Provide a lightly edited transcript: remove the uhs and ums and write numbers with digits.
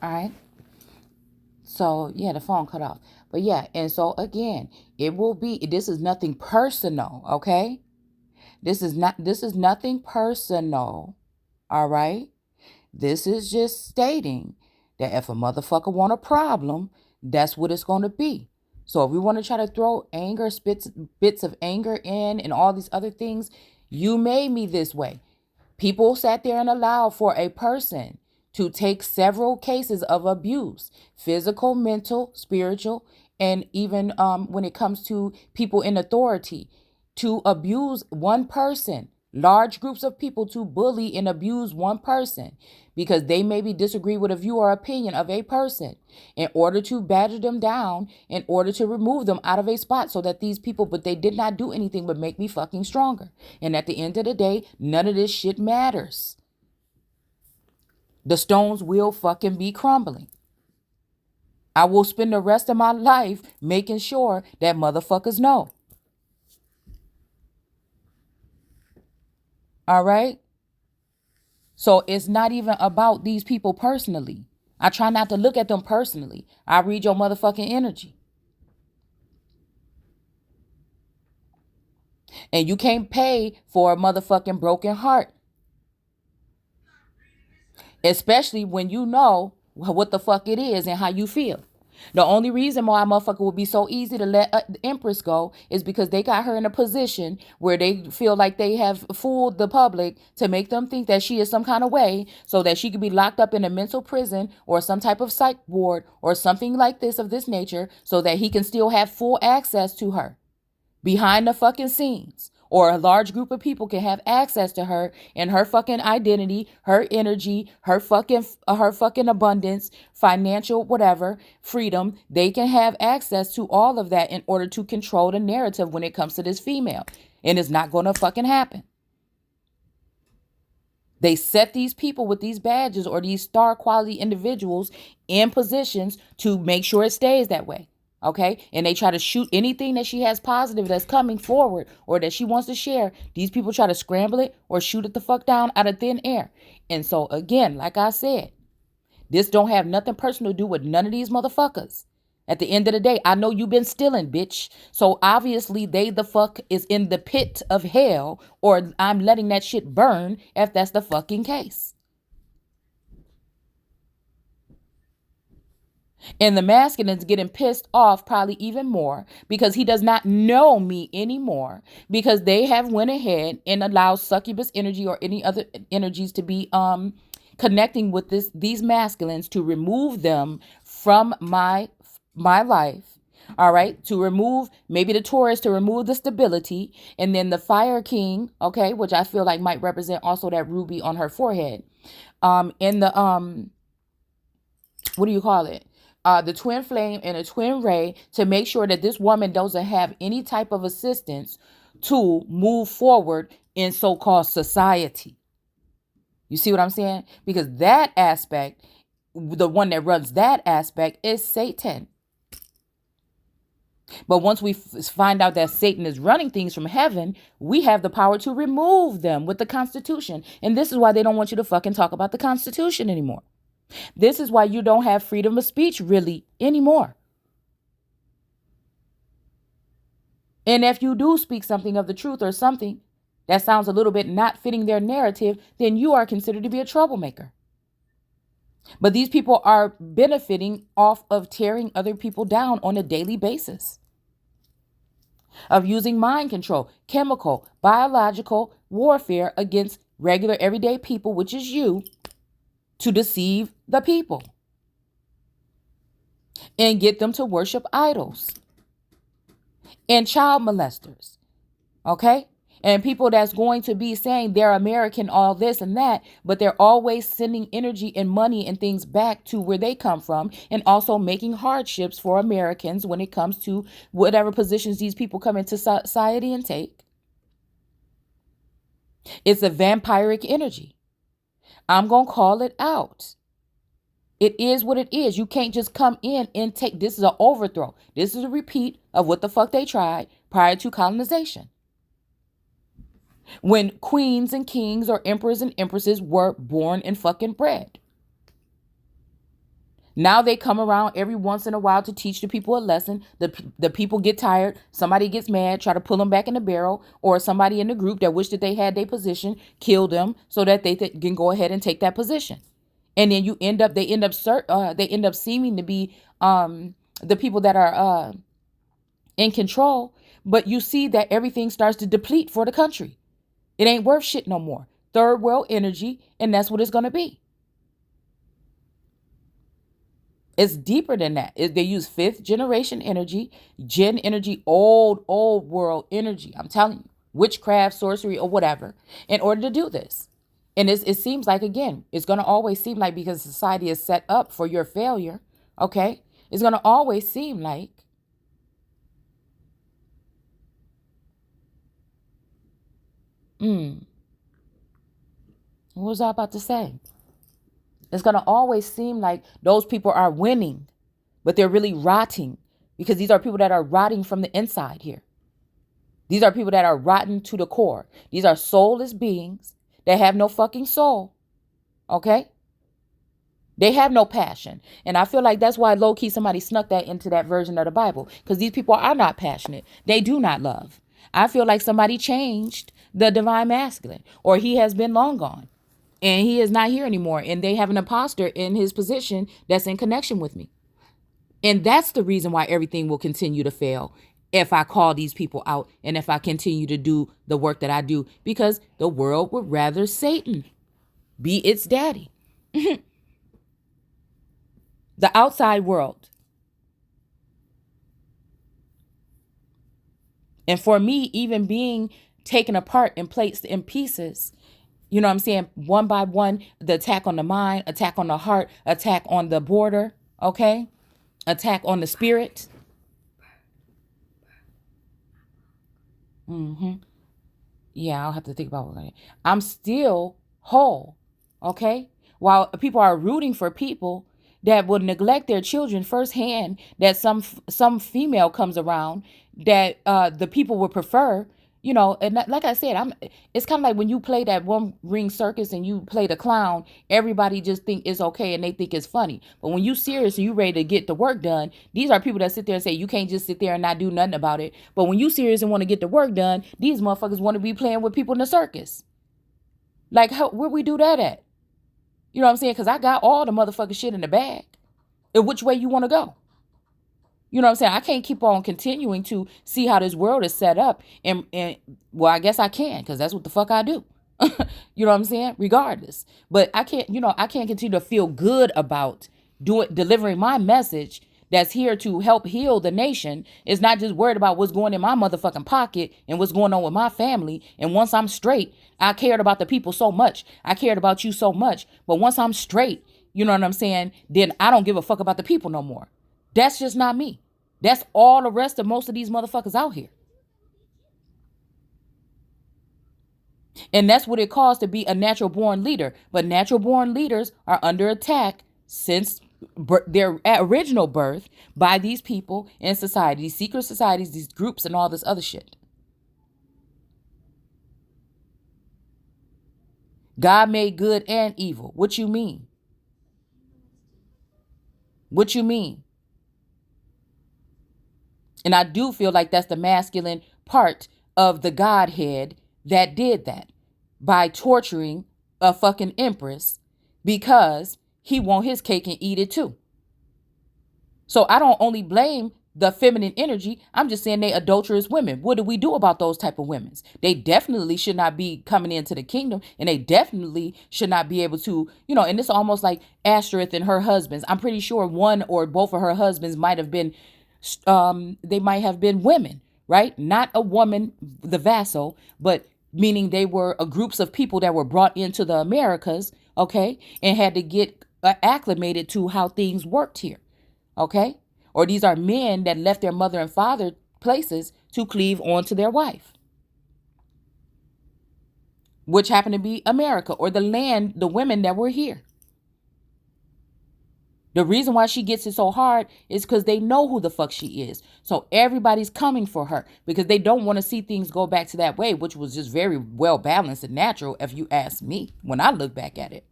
All right. So, yeah, the phone cut off. But yeah, and so again, this is nothing personal, okay? This is nothing personal, all right? This is just stating that if a motherfucker want a problem, that's what it's going to be. So if we want to try to throw bits of anger in and all these other things, you made me this way. People sat there and allowed for a person to take several cases of abuse, physical, mental, spiritual, and even when it comes to people in authority, to abuse one person, large groups of people to bully and abuse one person because they maybe disagree with a view or opinion of a person, in order to badger them down, in order to remove them out of a spot, so that these people, but they did not do anything but make me fucking stronger. And at the end of the day, none of this shit matters. The stones will fucking be crumbling. I will spend the rest of my life making sure that motherfuckers know. All right? So it's not even about these people personally. I try not to look at them personally. I read your motherfucking energy. And you can't pay for a motherfucking broken heart. Especially when you know what the fuck it is and how you feel. The only reason why a motherfucker would be so easy to let the Empress go is because they got her in a position where they feel like they have fooled the public to make them think that she is some kind of way, so that she could be locked up in a mental prison or some type of psych ward or something like this of this nature, so that he can still have full access to her behind the fucking scenes. Or a large group of people can have access to her and her fucking identity, her energy, her fucking abundance, financial, whatever, freedom. They can have access to all of that in order to control the narrative when it comes to this female. And it's not going to fucking happen. They set these people with these badges or these star quality individuals in positions to make sure it stays that way. Okay. And they try to shoot anything that she has positive that's coming forward or that she wants to share. These people try to scramble it or shoot it the fuck down out of thin air. And so again, like I said, this don't have nothing personal to do with none of these motherfuckers. At the end of the day, I know you've been stealing, bitch. So obviously they the fuck is in the pit of hell, or I'm letting that shit burn if that's the fucking case. And the masculine is getting pissed off probably even more because he does not know me anymore, because they have went ahead and allowed succubus energy or any other energies to be connecting with these masculines, to remove them from my life. All right, to remove maybe the Taurus, to remove the stability, and then the fire king, okay, which I feel like might represent also that ruby on her forehead. In the what do you call it? The twin flame and a twin ray, to make sure that this woman doesn't have any type of assistance to move forward in so-called society. You see what I'm saying? Because that aspect, the one that runs that aspect, is Satan. But once we find out that Satan is running things from heaven, we have the power to remove them with the Constitution. And this is why they don't want you to fucking talk about the Constitution anymore. This is why you don't have freedom of speech really anymore. And if you do speak something of the truth or something that sounds a little bit not fitting their narrative, then you are considered to be a troublemaker. But these people are benefiting off of tearing other people down on a daily basis, of using mind control, chemical, biological warfare against regular everyday people, which is you, to deceive the people and get them to worship idols and child molesters. Okay? And people that's going to be saying they're American, all this and that, but they're always sending energy and money and things back to where they come from, and also making hardships for Americans when it comes to whatever positions these people come into society and take. It's a vampiric energy. I'm going to call it out. It is what it is. You can't just come in and take, this is an overthrow. This is a repeat of what the fuck they tried prior to colonization, when queens and kings or emperors and empresses were born and fucking bred. Now they come around every once in a while to teach the people a lesson. The people get tired. Somebody gets mad, try to pull them back in the barrel, or somebody in the group that wish that they had their position, kill them so that they can go ahead and take that position. And then they end up seeming to be the people that are in control. But you see that everything starts to deplete for the country. It ain't worth shit no more. Third world energy, and that's what it's going to be. It's deeper than that. They use fifth generation energy, gen energy, old world energy. I'm telling you, witchcraft, sorcery, or whatever, in order to do this. And it seems like, again, it's going to always seem like, because society is set up for your failure, okay? It's going to always seem like what was I about to say? It's going to always seem like those people are winning, but they're really rotting, because these are people that are rotting from the inside here. These are people that are rotten to the core. These are soulless beings that have no fucking soul. Okay? They have no passion. And I feel like that's why low-key somebody snuck that into that version of the Bible, because these people are not passionate. They do not love. I feel like somebody changed the divine masculine, or he has been long gone. And he is not here anymore. And they have an imposter in his position that's in connection with me. And that's the reason why everything will continue to fail if I call these people out and if I continue to do the work that I do. Because the world would rather Satan be its daddy. The outside world. And for me, even being taken apart and placed in pieces, you know what I'm saying? One by one, the attack on the mind, attack on the heart, attack on the border, okay? Attack on the spirit. Yeah, I'll have to think about it. I'm still whole, okay? While people are rooting for people that will neglect their children firsthand, that some female comes around that the people would prefer. You know, and like I said, it's kind of like when you play that one ring circus and you play the clown, everybody just think it's okay and they think it's funny. But when you serious and you ready to get the work done, these are people that sit there and say, you can't just sit there and not do nothing about it. But when you serious and want to get the work done, these motherfuckers want to be playing with people in the circus. Like, where we do that at? You know what I'm saying? Because I got all the motherfucking shit in the bag. And which way you want to go? You know what I'm saying? I can't keep on continuing to see how this world is set up. And well, I guess I can, because that's what the fuck I do. You know what I'm saying? Regardless. But I can't continue to feel good about delivering my message that's here to help heal the nation. Is not just worried about what's going in my motherfucking pocket and what's going on with my family. And once I'm straight, I cared about the people so much. I cared about you so much. But once I'm straight, you know what I'm saying? Then I don't give a fuck about the people no more. That's just not me. That's all the rest of most of these motherfuckers out here. And that's what it costs to be a natural born leader. But natural born leaders are under attack since their original birth by these people in society, these secret societies, these groups, and all this other shit. God made good and evil. What you mean? What you mean? And I do feel like that's the masculine part of the Godhead that did that by torturing a fucking empress because he want his cake and eat it too. So I don't only blame the feminine energy. I'm just saying they adulterous women. What do we do about those type of women? They definitely should not be coming into the kingdom, and they definitely should not be able to, you know, and it's almost like Ashtoreth and her husbands. I'm pretty sure one or both of her husbands might have been they might have been women, right? Not a woman, the vassal, but meaning they were groups of people that were brought into the Americas, okay, and had to get acclimated to how things worked here, okay? Or these are men that left their mother and father places to cleave onto their wife, which happened to be America or the land, the women that were here. The reason why she gets it so hard is because they know who the fuck she is. So everybody's coming for her because they don't want to see things go back to that way, which was just very well balanced and natural, if you ask me, when I look back at it.